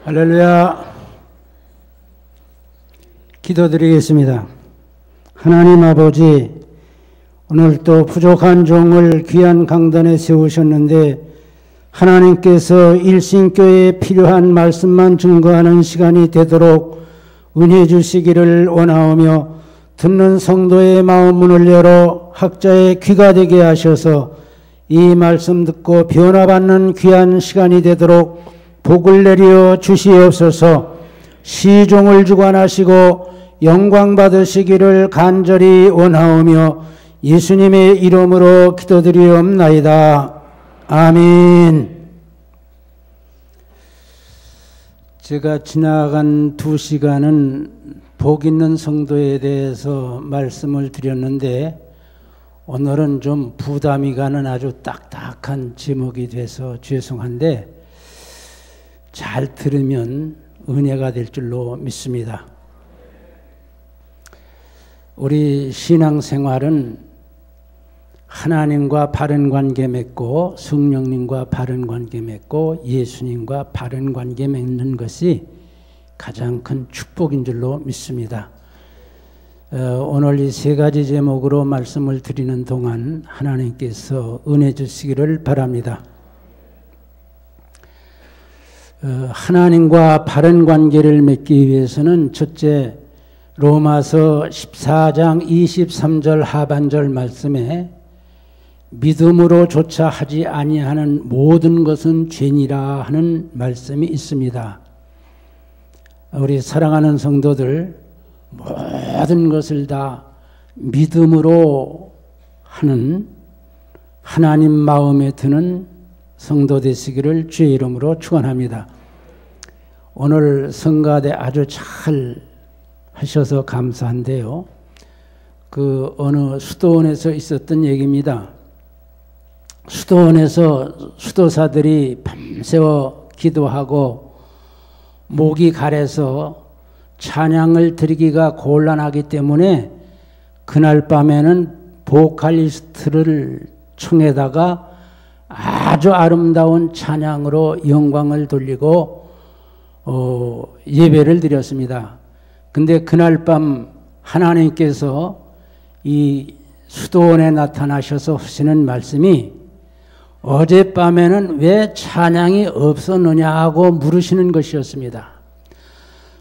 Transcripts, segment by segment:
할렐루야. 기도드리겠습니다. 하나님 아버지, 오늘 또 부족한 종을 귀한 강단에 세우셨는데 하나님께서 일신교회에 필요한 말씀만 증거하는 시간이 되도록 은혜 주시기를 원하오며, 듣는 성도의 마음 문을 열어 학자의 귀가 되게 하셔서 이 말씀 듣고 변화받는 귀한 시간이 되도록 복을 내려 주시옵소서. 시종을 주관하시고 영광 받으시기를 간절히 원하오며 예수님의 이름으로 기도드리옵나이다. 아멘. 제가 지나간 2시간은 복 있는 성도에 대해서 말씀을 드렸는데, 오늘은 좀 부담이 가는 아주 딱딱한 제목이 돼서 죄송한데 잘 들으면 은혜가 될 줄로 믿습니다. 우리 신앙생활은 하나님과 바른 관계 맺고 성령님과 바른 관계 맺고 예수님과 바른 관계 맺는 것이 가장 큰 축복인 줄로 믿습니다. 오늘 이 3가지 제목으로 말씀을 드리는 동안 하나님께서 은혜 주시기를 바랍니다. 하나님과 바른 관계를 맺기 위해서는 첫째, 로마서 14장 23절 하반절 말씀에 믿음으로 조차 하지 아니하는 모든 것은 죄니라 하는 말씀이 있습니다. 우리 사랑하는 성도들, 모든 것을 다 믿음으로 하는 하나님 마음에 드는 성도 되시기를 주의 이름으로 축원합니다. 오늘 성가대 아주 잘 하셔서 감사한데요. 어느 수도원에서 있었던 얘기입니다. 수도원에서 수도사들이 밤새워 기도하고 목이 가래서 찬양을 드리기가 곤란하기 때문에 그날 밤에는 보컬리스트를 청에다가 아주 아름다운 찬양으로 영광을 돌리고 예배를 드렸습니다. 근데 그날 밤 하나님께서 이 수도원에 나타나셔서 하시는 말씀이, 어젯밤에는 왜 찬양이 없었느냐고 물으시는 것이었습니다.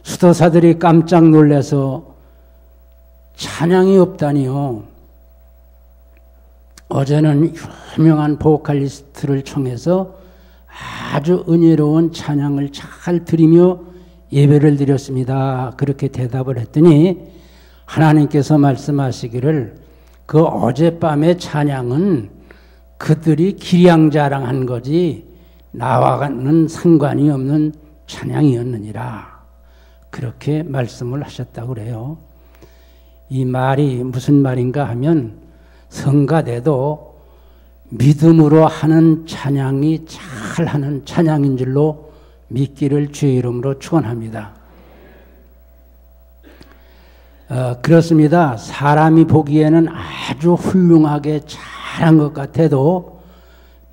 수도사들이 깜짝 놀라서 찬양이 없다니요. 어제는 유명한 보컬리스트를 청해서 아주 은혜로운 찬양을 잘 드리며 예배를 드렸습니다. 그렇게 대답을 했더니 하나님께서 말씀하시기를, 그 어젯밤의 찬양은 그들이 기량자랑한 거지 나와는 상관이 없는 찬양이었느니라. 그렇게 말씀을 하셨다고 그래요. 이 말이 무슨 말인가 하면, 성가대도 믿음으로 하는 찬양이 잘하는 찬양인 줄로 믿기를 주의 이름으로 축원합니다. 그렇습니다. 사람이 보기에는 아주 훌륭하게 잘한 것 같아도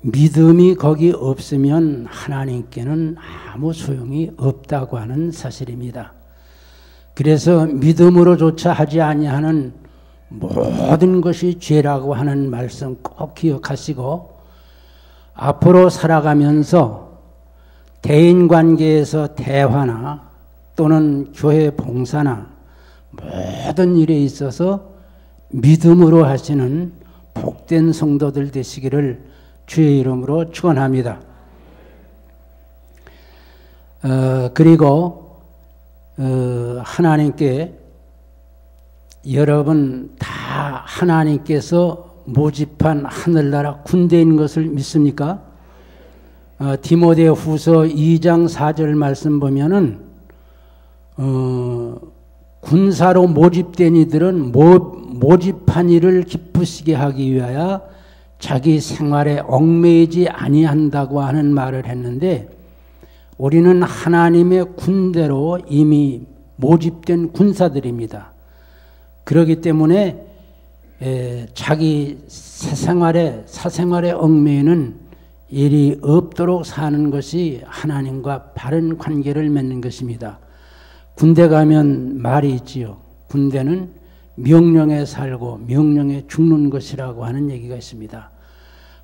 믿음이 거기 없으면 하나님께는 아무 소용이 없다고 하는 사실입니다. 그래서 믿음으로조차 하지 아니하는 모든 것이 죄라고 하는 말씀 꼭 기억하시고, 앞으로 살아가면서 대인관계에서 대화나 또는 교회 봉사나 모든 일에 있어서 믿음으로 하시는 복된 성도들 되시기를 주의 이름으로 축원합니다. 그리고 하나님께, 여러분 다 하나님께서 모집한 하늘나라 군대인 것을 믿습니까? 디모데후서 2장 4절 말씀 보면은 군사로 모집된 이들은 모집한 일을 기쁘시게 하기 위하여 자기 생활에 얽매이지 아니한다고 하는 말을 했는데, 우리는 하나님의 군대로 이미 모집된 군사들입니다. 그렇기 때문에 자기 사생활에 얽매이는 일이 없도록 사는 것이 하나님과 바른 관계를 맺는 것입니다. 군대 가면 말이 있지요. 군대는 명령에 살고 명령에 죽는 것이라고 하는 얘기가 있습니다.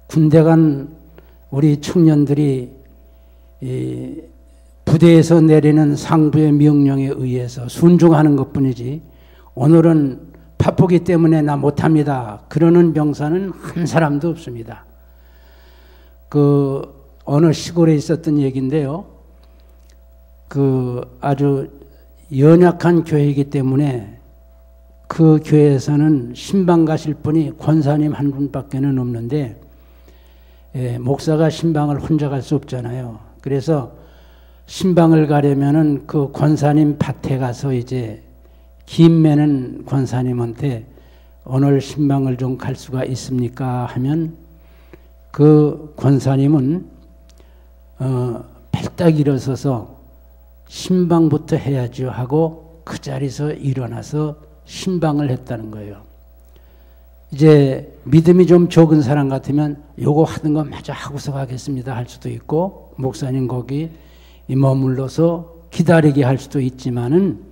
군대 간 우리 청년들이 부대에서 내리는 상부의 명령에 의해서 순종하는 것뿐이지 오늘은 바쁘기 때문에 나 못합니다. 그러는 병사는 한 사람도 없습니다. 어느 시골에 있었던 얘기인데요. 아주 연약한 교회이기 때문에 그 교회에서는 신방 가실 분이 권사님 한 분밖에는 없는데 목사가 신방을 혼자 갈 수 없잖아요. 그래서 신방을 가려면은 그 권사님 밭에 가서 이제 김 매는 권사님한테 오늘 신방을 좀 갈 수가 있습니까? 하면 그 권사님은 발딱 일어서서 신방부터 해야죠 하고 그 자리에서 일어나서 신방을 했다는 거예요. 이제 믿음이 좀 적은 사람 같으면 요거 하던 거 마저 하고서 가겠습니다 할 수도 있고 목사님 거기 머물러서 기다리게 할 수도 있지만은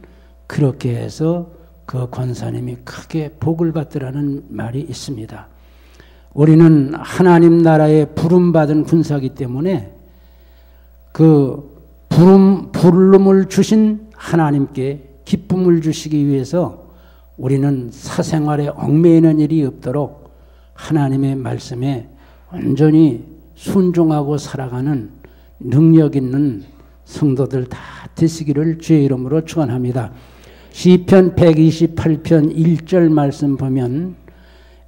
그렇게 해서 그 권사님이 크게 복을 받더라는 말이 있습니다. 우리는 하나님 나라에 부름받은 군사이기 때문에 그 부름을 주신 하나님께 기쁨을 주시기 위해서 우리는 사생활에 얽매이는 일이 없도록 하나님의 말씀에 완전히 순종하고 살아가는 능력 있는 성도들 다 되시기를 주의 이름으로 축원합니다. 시편 128편 1절 말씀 보면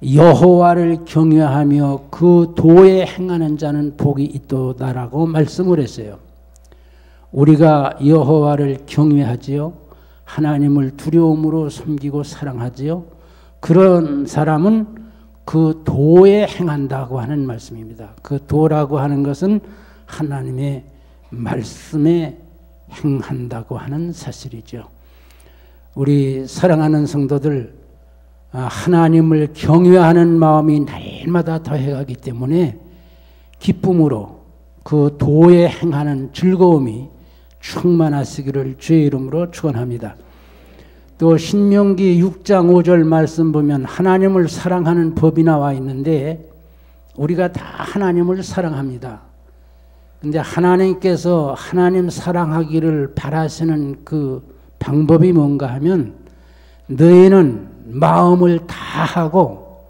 여호와를 경외하며 그 도에 행하는 자는 복이 있도다라고 말씀을 했어요. 우리가 여호와를 경외하지요. 하나님을 두려움으로 섬기고 사랑하지요. 그런 사람은 그 도에 행한다고 하는 말씀입니다. 그 도라고 하는 것은 하나님의 말씀에 행한다고 하는 사실이죠. 우리 사랑하는 성도들 하나님을 경외하는 마음이 날마다 더해가기 때문에 기쁨으로 그 도에 행하는 즐거움이 충만하시기를 주의 이름으로 축원합니다. 또 신명기 6장 5절 말씀 보면 하나님을 사랑하는 법이 나와 있는데 우리가 다 하나님을 사랑합니다. 근데 하나님께서 하나님 사랑하기를 바라시는 그 방법이 뭔가 하면 너희는 마음을 다하고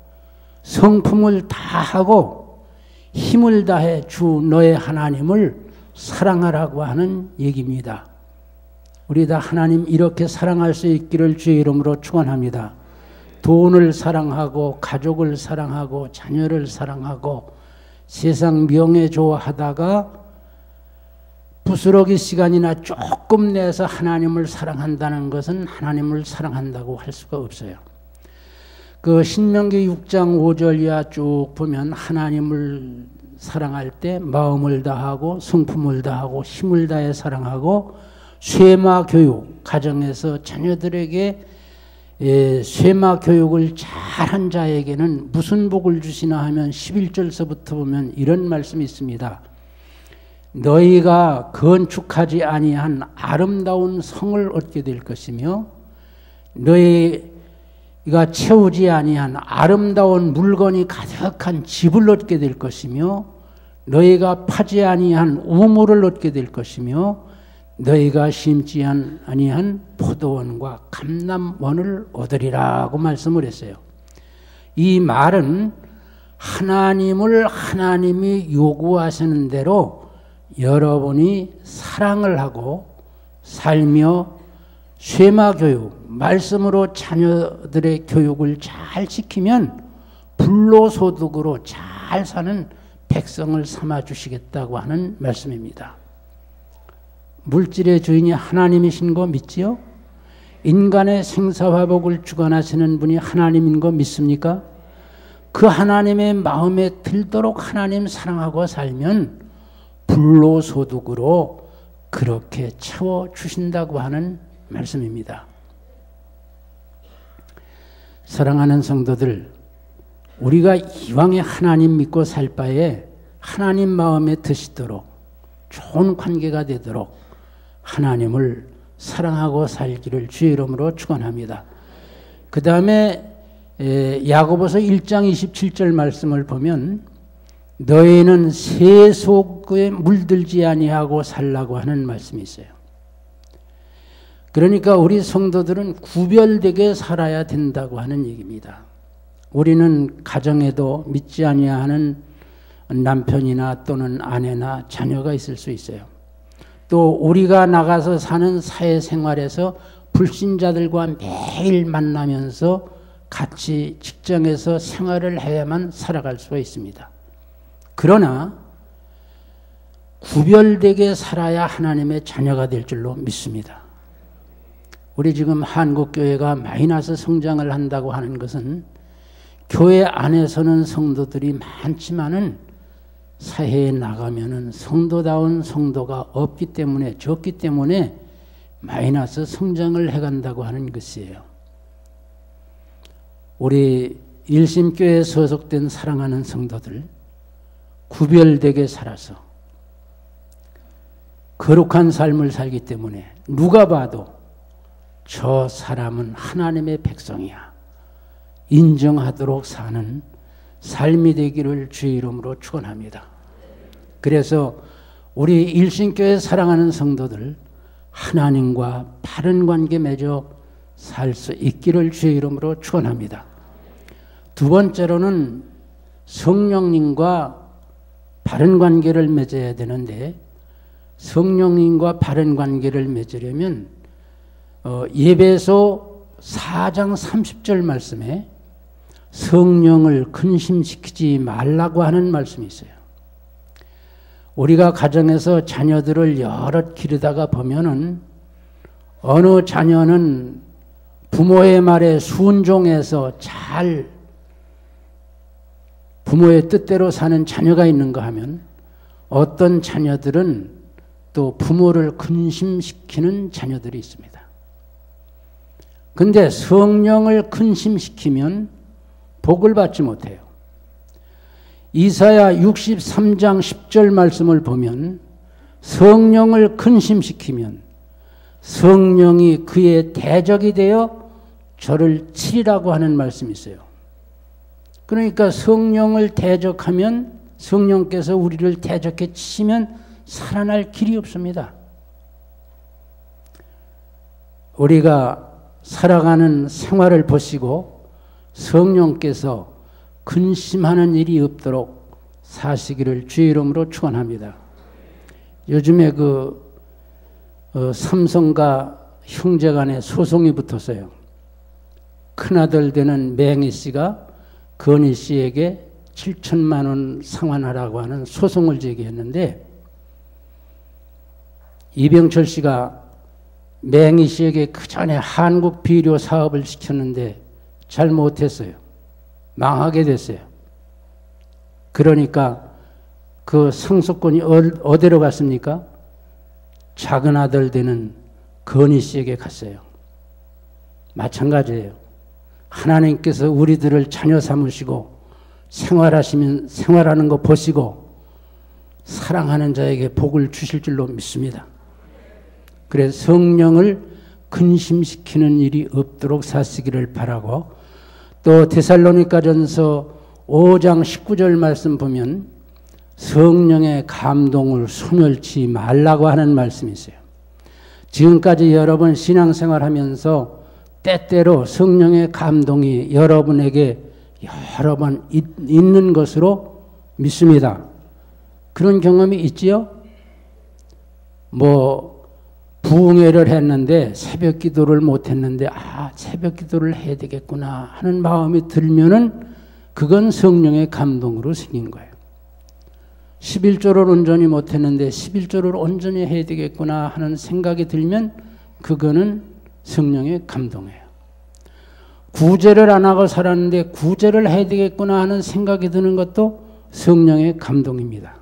성품을 다하고 힘을 다해 주 너의 하나님을 사랑하라고 하는 얘기입니다. 우리 다 하나님 이렇게 사랑할 수 있기를 주의 이름으로 축원합니다. 돈을 사랑하고 가족을 사랑하고 자녀를 사랑하고 세상 명예 좋아하다가 부스러기 시간이나 조금 내서 하나님을 사랑한다는 것은 하나님을 사랑한다고 할 수가 없어요. 그 신명기 6장 5절 이하 쭉 보면 하나님을 사랑할 때 마음을 다하고 성품을 다하고 힘을 다해 사랑하고 쇠마 교육, 가정에서 자녀들에게 쇠마 교육을 잘한 자에게는 무슨 복을 주시나 하면 11절서부터 보면 이런 말씀이 있습니다. 너희가 건축하지 아니한 아름다운 성을 얻게 될 것이며 너희가 채우지 아니한 아름다운 물건이 가득한 집을 얻게 될 것이며 너희가 파지 아니한 우물을 얻게 될 것이며 너희가 심지 아니한 포도원과 감람원을 얻으리라고 말씀을 했어요. 이 말은 하나님이 요구하시는 대로 여러분이 사랑을 하고 살며 쇠마교육, 말씀으로 자녀들의 교육을 잘 지키면 불로소득으로 잘 사는 백성을 삼아주시겠다고 하는 말씀입니다. 물질의 주인이 하나님이신 거 믿지요? 인간의 생사화복을 주관하시는 분이 하나님인 거 믿습니까? 그 하나님의 마음에 들도록 하나님 사랑하고 살면 불로소득으로 그렇게 채워주신다고 하는 말씀입니다. 사랑하는 성도들, 우리가 이왕에 하나님 믿고 살 바에 하나님 마음에 드시도록 좋은 관계가 되도록 하나님을 사랑하고 살기를 주의 이름으로 축원합니다. 그 다음에 야고보서 1장 27절 말씀을 보면 너희는 세속에 물들지 아니하고 살라고 하는 말씀이 있어요. 그러니까 우리 성도들은 구별되게 살아야 된다고 하는 얘기입니다. 우리는 가정에도 믿지 아니하는 남편이나 또는 아내나 자녀가 있을 수 있어요. 또 우리가 나가서 사는 사회생활에서 불신자들과 매일 만나면서 같이 직장에서 생활을 해야만 살아갈 수가 있습니다. 그러나 구별되게 살아야 하나님의 자녀가 될 줄로 믿습니다. 우리 지금 한국교회가 마이너스 성장을 한다고 하는 것은 교회 안에서는 성도들이 많지만은 사회에 나가면은 성도다운 성도가 없기 때문에 적기 때문에 마이너스 성장을 해간다고 하는 것이에요. 우리 일심교회에 소속된 사랑하는 성도들 구별되게 살아서 거룩한 삶을 살기 때문에 누가 봐도 저 사람은 하나님의 백성이야 인정하도록 사는 삶이 되기를 주의 이름으로 축원합니다. 그래서 우리 일신교회 사랑하는 성도들 하나님과 바른 관계 맺어 살 수 있기를 주의 이름으로 축원합니다. 두 번째로는 성령님과 바른 관계를 맺어야 되는데 성령님과 바른 관계를 맺으려면 예배소 4장 30절 말씀에 성령을 근심시키지 말라고 하는 말씀이 있어요. 우리가 가정에서 자녀들을 여럿 기르다가 보면은 어느 자녀는 부모의 말에 순종해서 잘 부모의 뜻대로 사는 자녀가 있는가 하면 어떤 자녀들은 또 부모를 근심시키는 자녀들이 있습니다. 근데 성령을 근심시키면 복을 받지 못해요. 이사야 63장 10절 말씀을 보면 성령을 근심시키면 성령이 그의 대적이 되어 저를 치리라고 하는 말씀이 있어요. 그러니까 성령을 대적하면 성령께서 우리를 대적해 치시면 살아날 길이 없습니다. 우리가 살아가는 생활을 보시고 성령께서 근심하는 일이 없도록 사시기를 주의 이름으로 축원합니다. 요즘에 삼성과 형제 간에 소송이 붙었어요. 큰아들 되는 맹희 씨가 건희 씨에게 7천만 원 상환하라고 하는 소송을 제기했는데 이병철 씨가 맹희 씨에게 그 전에 한국 비료 사업을 시켰는데 잘 못했어요. 망하게 됐어요. 그러니까 그 상속권이 어디로 갔습니까? 작은 아들 되는 건희 씨에게 갔어요. 마찬가지예요. 하나님께서 우리들을 자녀 삼으시고 생활하는 거 보시고 사랑하는 자에게 복을 주실 줄로 믿습니다. 그래서 성령을 근심시키는 일이 없도록 사시기를 바라고 또 데살로니가전서 5장 19절 말씀 보면 성령의 감동을 소멸치 말라고 하는 말씀이 있어요. 지금까지 여러분 신앙생활하면서 때때로 성령의 감동이 여러분에게 여러 번 있는 것으로 믿습니다. 그런 경험이 있지요? 부흥회를 했는데 새벽 기도를 못했는데 새벽 기도를 해야 되겠구나 하는 마음이 들면은 그건 성령의 감동으로 생긴 거예요. 11조를 온전히 못했는데 11조를 온전히 해야 되겠구나 하는 생각이 들면 그거는 성령의 감동이에요. 구제를 안 하고 살았는데 구제를 해야 되겠구나 하는 생각이 드는 것도 성령의 감동입니다.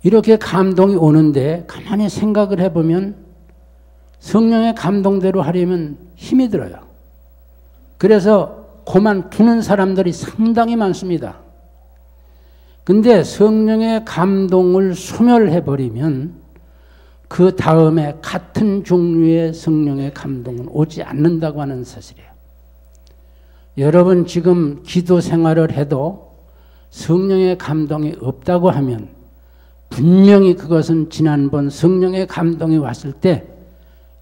이렇게 감동이 오는데 가만히 생각을 해보면 성령의 감동대로 하려면 힘이 들어요. 그래서 그만두는 사람들이 상당히 많습니다. 근데 성령의 감동을 소멸해버리면 그 다음에 같은 종류의 성령의 감동은 오지 않는다고 하는 사실이에요. 여러분 지금 기도 생활을 해도 성령의 감동이 없다고 하면 분명히 그것은 지난번 성령의 감동이 왔을 때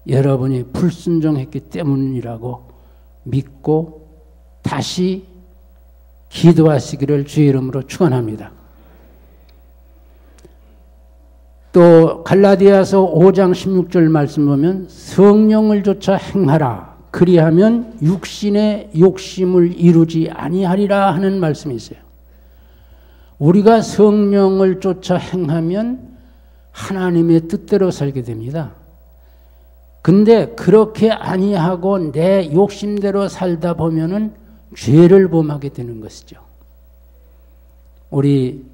여러분이 불순종했기 때문이라고 믿고 다시 기도하시기를 주의 이름으로 축원합니다. 또 갈라디아서 5장 16절 말씀 보면 성령을 쫓아 행하라 그리하면 육신의 욕심을 이루지 아니하리라 하는 말씀이 있어요. 우리가 성령을 쫓아 행하면 하나님의 뜻대로 살게 됩니다. 근데 그렇게 아니하고 내 욕심대로 살다 보면은 죄를 범하게 되는 것이죠. 우리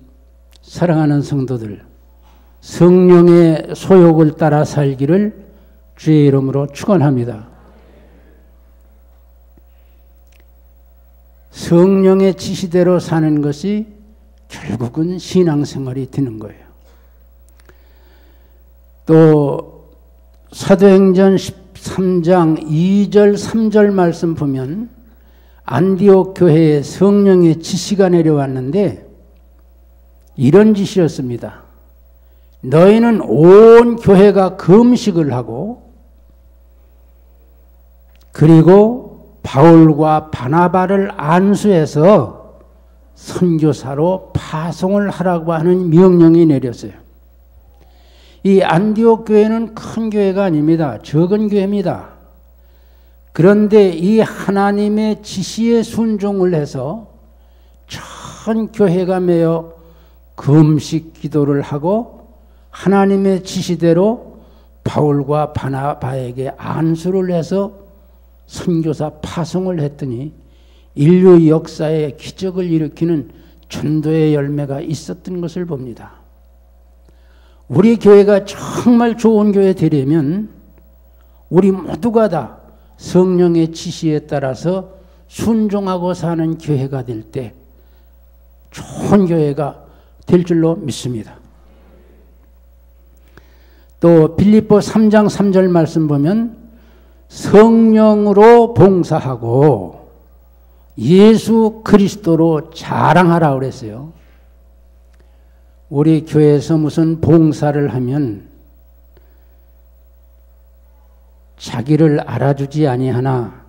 사랑하는 성도들, 성령의 소욕을 따라 살기를 주의 이름으로 축원합니다. 성령의 지시대로 사는 것이 결국은 신앙생활이 되는 거예요. 또 사도행전 13장 2절 3절 말씀 보면 안디옥 교회에 성령의 지시가 내려왔는데 이런 지시였습니다. 너희는 온 교회가 금식을 하고 그리고 바울과 바나바를 안수해서 선교사로 파송을 하라고 하는 명령이 내렸어요. 이 안디옥 교회는 큰 교회가 아닙니다. 적은 교회입니다. 그런데 이 하나님의 지시에 순종을 해서 전 교회가 매여 금식 기도를 하고 하나님의 지시대로 바울과 바나바에게 안수를 해서 선교사 파송을 했더니 인류 역사에 기적을 일으키는 전도의 열매가 있었던 것을 봅니다. 우리 교회가 정말 좋은 교회 되려면 우리 모두가 다 성령의 지시에 따라서 순종하고 사는 교회가 될 때 좋은 교회가 될 줄로 믿습니다. 또 빌립보 3장 3절 말씀 보면 성령으로 봉사하고 예수 그리스도로 자랑하라 그랬어요. 우리 교회에서 무슨 봉사를 하면 자기를 알아주지 아니하나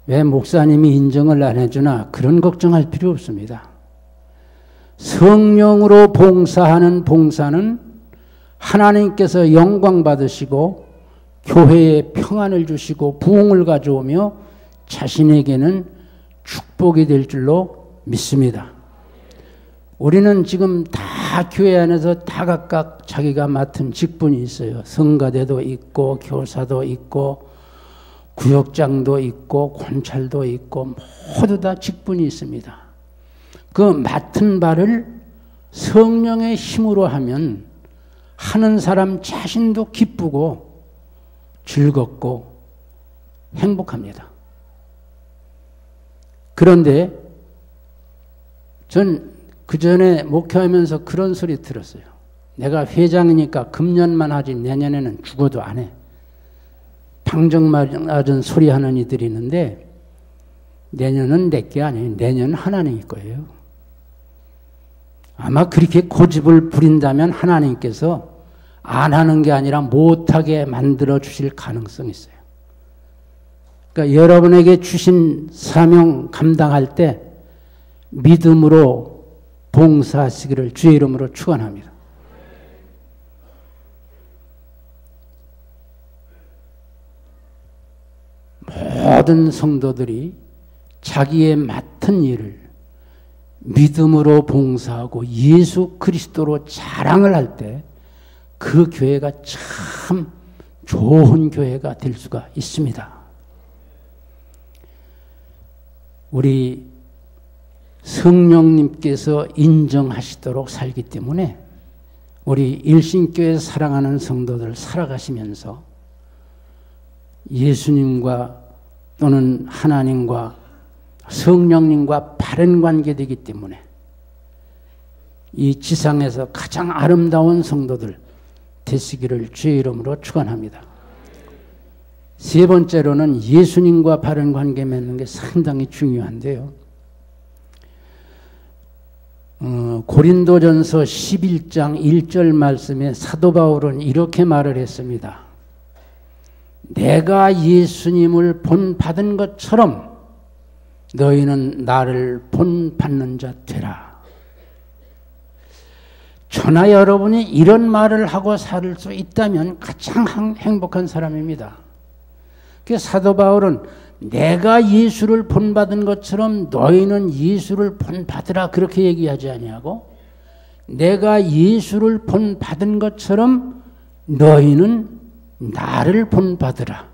왜 목사님이 인정을 안 해주나 그런 걱정할 필요 없습니다. 성령으로 봉사하는 봉사는 하나님께서 영광 받으시고 교회에 평안을 주시고 부흥을 가져오며 자신에게는 축복이 될 줄로 믿습니다. 우리는 지금 다 교회 안에서 다 각각 자기가 맡은 직분이 있어요. 성가대도 있고 교사도 있고 구역장도 있고 권찰도 있고 모두 다 직분이 있습니다. 그 맡은 바를 성령의 힘으로 하면 하는 사람 자신도 기쁘고 즐겁고 행복합니다. 그런데 전 그 전에 목회하면서 그런 소리 들었어요. 내가 회장이니까 금년만 하지 내년에는 죽어도 안 해. 방정맞은 소리 하는 이들이 있는데 내년은 내게 아니에요. 내년은 하나님의 거예요. 아마 그렇게 고집을 부린다면 하나님께서 안 하는 게 아니라 못하게 만들어 주실 가능성이 있어요. 그러니까 여러분에게 주신 사명 감당할 때 믿음으로 봉사하시기를 주의 이름으로 축원합니다. 모든 성도들이 자기의 맡은 일을 믿음으로 봉사하고 예수 그리스도로 자랑을 할 때 그 교회가 참 좋은 교회가 될 수가 있습니다. 우리 성령님께서 인정하시도록 살기 때문에 우리 일신교회 사랑하는 성도들 살아가시면서 예수님과 또는 하나님과 성령님과 바른 관계되기 때문에 이 지상에서 가장 아름다운 성도들 되시기를 주의 이름으로 축원합니다. 세 번째로는 예수님과 바른 관계 맺는 게 상당히 중요한데요. 고린도전서 11장 1절 말씀에 사도 바울은 이렇게 말을 했습니다. 내가 예수님을 본받은 것처럼 너희는 나를 본받는 자 되라. 저나 여러분이 이런 말을 하고 살 수 있다면 가장 행복한 사람입니다. 그래서 사도 바울은 내가 예수를 본받은 것처럼 너희는 예수를 본받으라 그렇게 얘기하지 아니하고 내가 예수를 본받은 것처럼 너희는 나를 본받으라.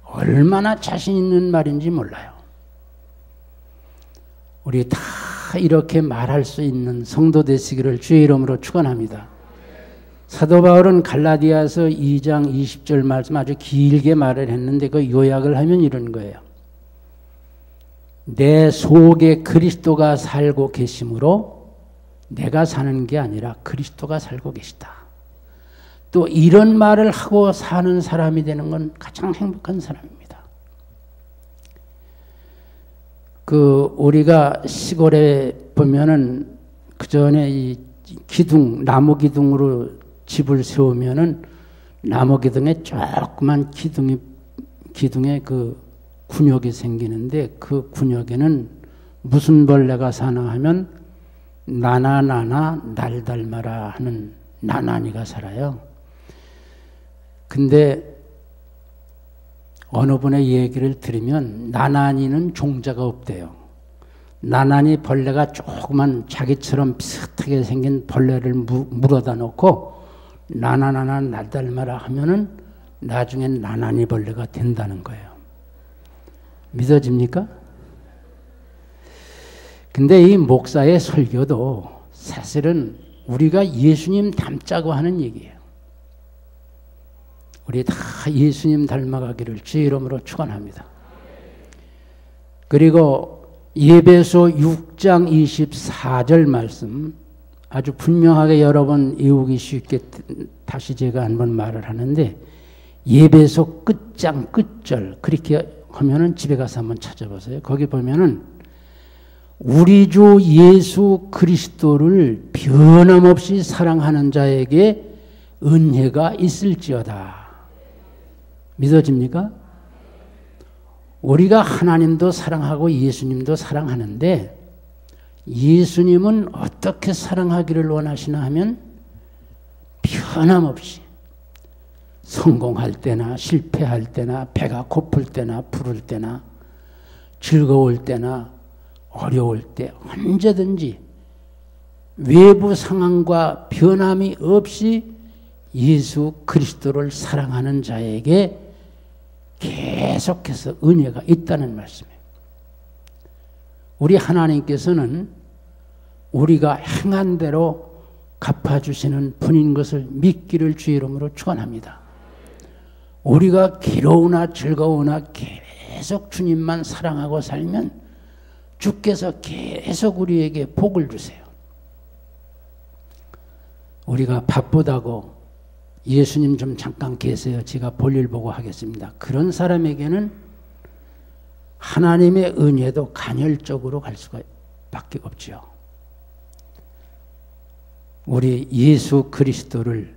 얼마나 자신 있는 말인지 몰라요. 우리 다 이렇게 말할 수 있는 성도 되시기를 주의 이름으로 축원합니다. 사도 바울은 갈라디아서 2장 20절 말씀 아주 길게 말을 했는데 그 요약을 하면 이런 거예요. 내 속에 그리스도가 살고 계심으로 내가 사는 게 아니라 그리스도가 살고 계시다. 또 이런 말을 하고 사는 사람이 되는 건 가장 행복한 사람입니다. 우리가 시골에 보면은 그 전에 이 기둥, 나무 기둥으로 집을 세우면은 나무 기둥에 조그만 기둥에 그 군역이 생기는데 그 군역에는 무슨 벌레가 사나 하면 나나나나 날 닮아라 하는 나나니가 살아요. 근데 어느 분의 얘기를 들으면 나나니는 종자가 없대요. 나나니 벌레가 조그만 자기처럼 비슷하게 생긴 벌레를 물어다 놓고 나나나나 날 닮아라 하면은 나중엔 나나니 벌레가 된다는 거예요. 믿어집니까? 근데 이 목사의 설교도 사실은 우리가 예수님 닮자고 하는 얘기예요. 우리 다 예수님 닮아가기를 주의 이름으로 축원합니다. 그리고 에베소 6장 24절 말씀 아주 분명하게 여러 번 외우기 쉽게 다시 제가 한번 말을 하는데 에베소 끝장 끝절 그렇게 하면은 집에 가서 한번 찾아보세요. 거기 보면은 우리 주 예수 그리스도를 변함없이 사랑하는 자에게 은혜가 있을지어다. 믿어집니까? 우리가 하나님도 사랑하고 예수님도 사랑하는데 예수님은 어떻게 사랑하기를 원하시나 하면 변함없이 성공할 때나 실패할 때나 배가 고플 때나 부를 때나 즐거울 때나 어려울 때 언제든지 외부 상황과 변함이 없이 예수 그리스도를 사랑하는 자에게 계속해서 은혜가 있다는 말씀이에요. 우리 하나님께서는 우리가 행한 대로 갚아주시는 분인 것을 믿기를 주의 이름으로 축원합니다. 우리가 기로우나 즐거우나 계속 주님만 사랑하고 살면 주께서 계속 우리에게 복을 주세요. 우리가 바쁘다고 예수님 좀 잠깐 계세요. 제가 볼일 보고 하겠습니다. 그런 사람에게는 하나님의 은혜도 간헐적으로 갈 수가 밖에 없죠. 우리 예수 그리스도를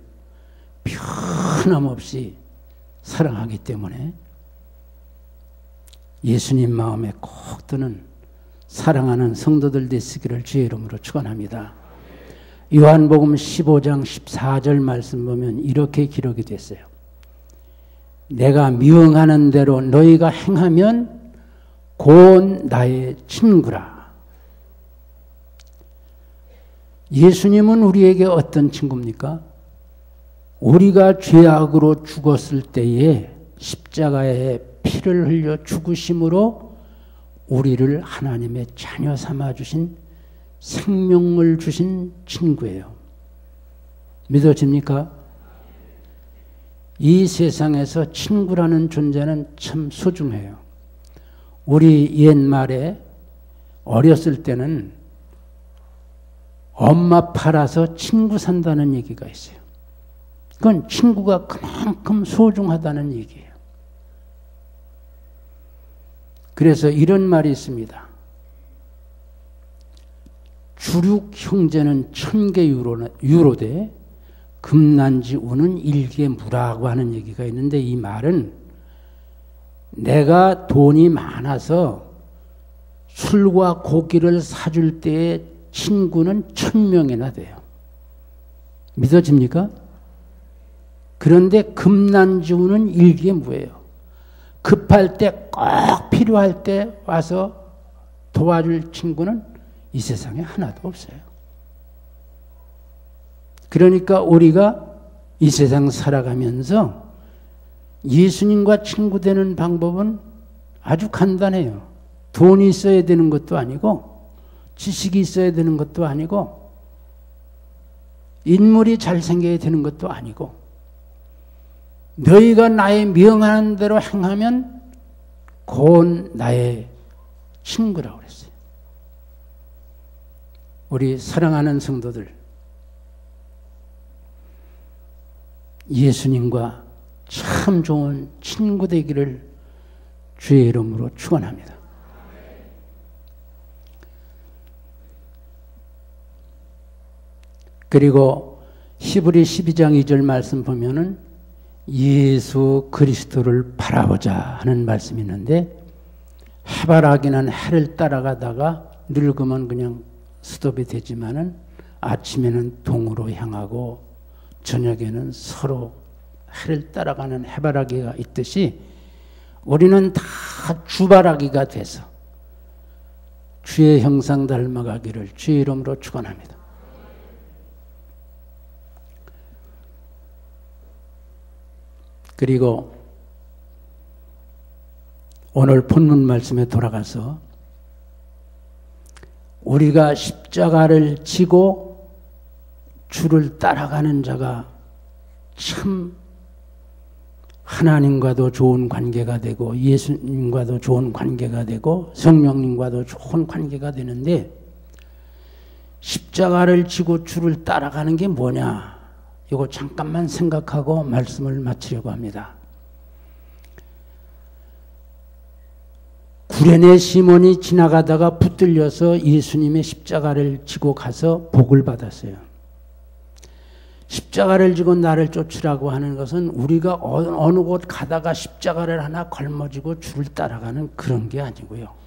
변함없이 사랑하기 때문에 예수님 마음에 꼭 드는 사랑하는 성도들 되시기를 주의 이름으로 축원합니다. 요한복음 15장 14절 말씀 보면 이렇게 기록이 됐어요. 내가 명하는 대로 너희가 행하면 곧 나의 친구라. 예수님은 우리에게 어떤 친구입니까? 우리가 죄악으로 죽었을 때에 십자가에 피를 흘려 죽으심으로 우리를 하나님의 자녀 삼아 주신 생명을 주신 친구예요. 믿어집니까? 이 세상에서 친구라는 존재는 참 소중해요. 우리 옛말에 어렸을 때는 엄마 팔아서 친구 산다는 얘기가 있어요. 그건 친구가 그만큼 소중하다는 얘기예요. 그래서 이런 말이 있습니다. 주륙 형제는 1000개 유로되 금난지 우는 1개 무라고 하는 얘기가 있는데, 이 말은 내가 돈이 많아서 술과 고기를 사줄 때에 친구는 1000명이나 돼요. 믿어집니까? 그런데 금난지우는 일개무예요. 급할 때, 꼭 필요할 때 와서 도와줄 친구는 이 세상에 하나도 없어요. 그러니까 우리가 이 세상 살아가면서 예수님과 친구 되는 방법은 아주 간단해요. 돈이 있어야 되는 것도 아니고, 지식이 있어야 되는 것도 아니고, 인물이 잘생겨야 되는 것도 아니고, 너희가 나의 명하는 대로 행하면 곧 나의 친구라고 그랬어요. 우리 사랑하는 성도들, 예수님과 참 좋은 친구 되기를 주의 이름으로 축원합니다. 그리고 히브리 12장 2절 말씀 보면은 예수 그리스도를 바라보자 하는 말씀이 있는데, 해바라기는 해를 따라가다가 늙으면 그냥 스톱이 되지만은 아침에는 동으로 향하고 저녁에는 서로 해를 따라가는 해바라기가 있듯이 우리는 다 주바라기가 돼서 주의 형상 닮아가기를 주의 이름으로 축원합니다. 그리고 오늘 본문 말씀에 돌아가서 우리가 십자가를 지고 주를 따라가는 자가 참 하나님과도 좋은 관계가 되고 예수님과도 좋은 관계가 되고 성령님과도 좋은 관계가 되는데, 십자가를 지고 주를 따라가는 게 뭐냐? 이거 잠깐만 생각하고 말씀을 마치려고 합니다. 구레네 시몬이 지나가다가 붙들려서 예수님의 십자가를 지고 가서 복을 받았어요. 십자가를 지고 나를 쫓으라고 하는 것은 우리가 어느 곳 가다가 십자가를 하나 걸머지고 주를 따라가는 그런 게 아니고요.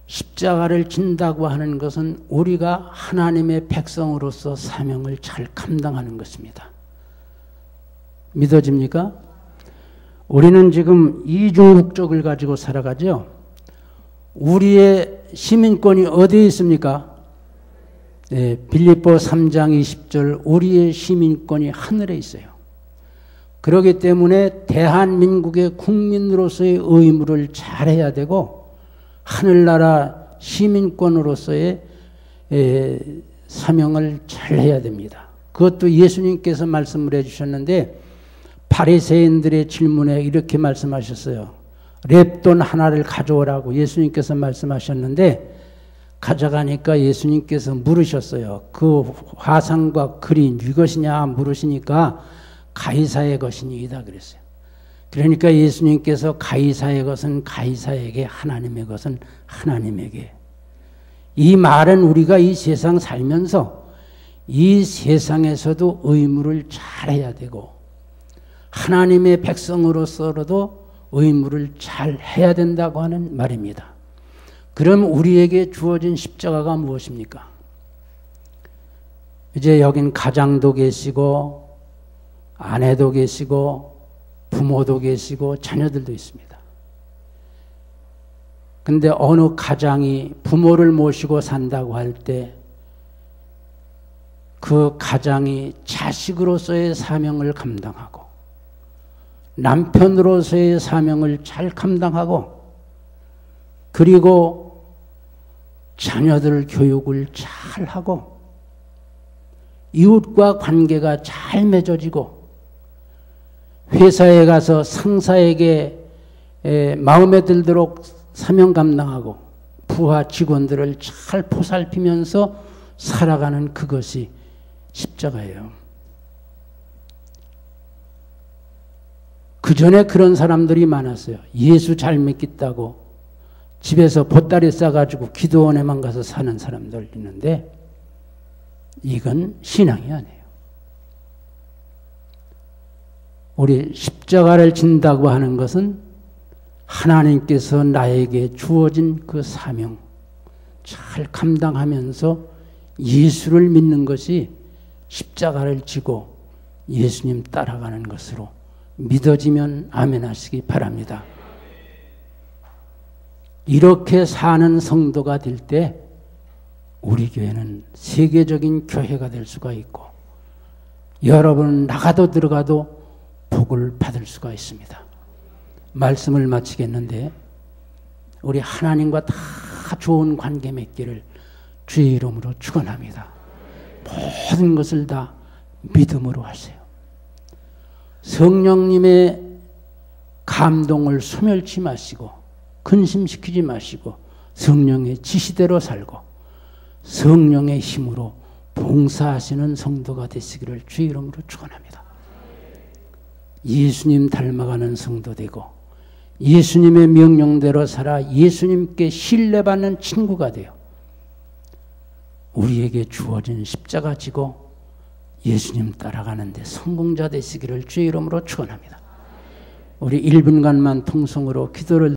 십자가를 진다고 하는 것은 우리가 하나님의 백성으로서 사명을 잘 감당하는 것입니다. 믿어집니까? 우리는 지금 이중국적을 가지고 살아가죠. 우리의 시민권이 어디에 있습니까? 네, 빌립보 3장 20절 우리의 시민권이 하늘에 있어요. 그렇기 때문에 대한민국의 국민으로서의 의무를 잘해야 되고 하늘나라 시민권으로서의 사명을 잘해야 됩니다. 그것도 예수님께서 말씀을 해주셨는데 바리새인들의 질문에 이렇게 말씀하셨어요. 렙돈 하나를 가져오라고 예수님께서 말씀하셨는데 가져가니까 예수님께서 물으셨어요. 그 화상과 그림 이것이냐 물으시니까 가이사의 것이니이다 그랬어요. 그러니까 예수님께서 가이사의 것은 가이사에게, 하나님의 것은 하나님에게. 이 말은 우리가 이 세상 살면서 이 세상에서도 의무를 잘해야 되고 하나님의 백성으로서도 의무를 잘 해야 된다고 하는 말입니다. 그럼 우리에게 주어진 십자가가 무엇입니까? 이제 여긴 가장도 계시고 아내도 계시고 부모도 계시고 자녀들도 있습니다. 근데 어느 가장이 부모를 모시고 산다고 할 때 그 가장이 자식으로서의 사명을 감당하고 남편으로서의 사명을 잘 감당하고 그리고 자녀들 교육을 잘 하고 이웃과 관계가 잘 맺어지고 회사에 가서 상사에게 마음에 들도록 사명 감당하고 부하 직원들을 잘 보살피면서 살아가는 그것이 십자가예요. 그 전에 그런 사람들이 많았어요. 예수 잘 믿겠다고 집에서 보따리 싸가지고 기도원에만 가서 사는 사람들 있는데 이건 신앙이 아니에요. 우리 십자가를 진다고 하는 것은 하나님께서 나에게 주어진 그 사명 잘 감당하면서 예수를 믿는 것이 십자가를 지고 예수님 따라가는 것으로 믿어지면 아멘 하시기 바랍니다. 이렇게 사는 성도가 될 때 우리 교회는 세계적인 교회가 될 수가 있고 여러분 나가도 들어가도 복을 받을 수가 있습니다. 말씀을 마치겠는데 우리 하나님과 다 좋은 관계 맺기를 주의 이름으로 축원합니다. 모든 것을 다 믿음으로 하세요. 성령님의 감동을 소멸치 마시고 근심시키지 마시고 성령의 지시대로 살고 성령의 힘으로 봉사하시는 성도가 되시기를 주의 이름으로 축원합니다. 예수님 닮아가는 성도 되고 예수님의 명령대로 살아 예수님께 신뢰받는 친구가 되어 우리에게 주어진 십자가 지고 예수님 따라가는 데 성공자 되시기를 주의 이름으로 축원합니다. 우리 1분간만 통성으로 기도를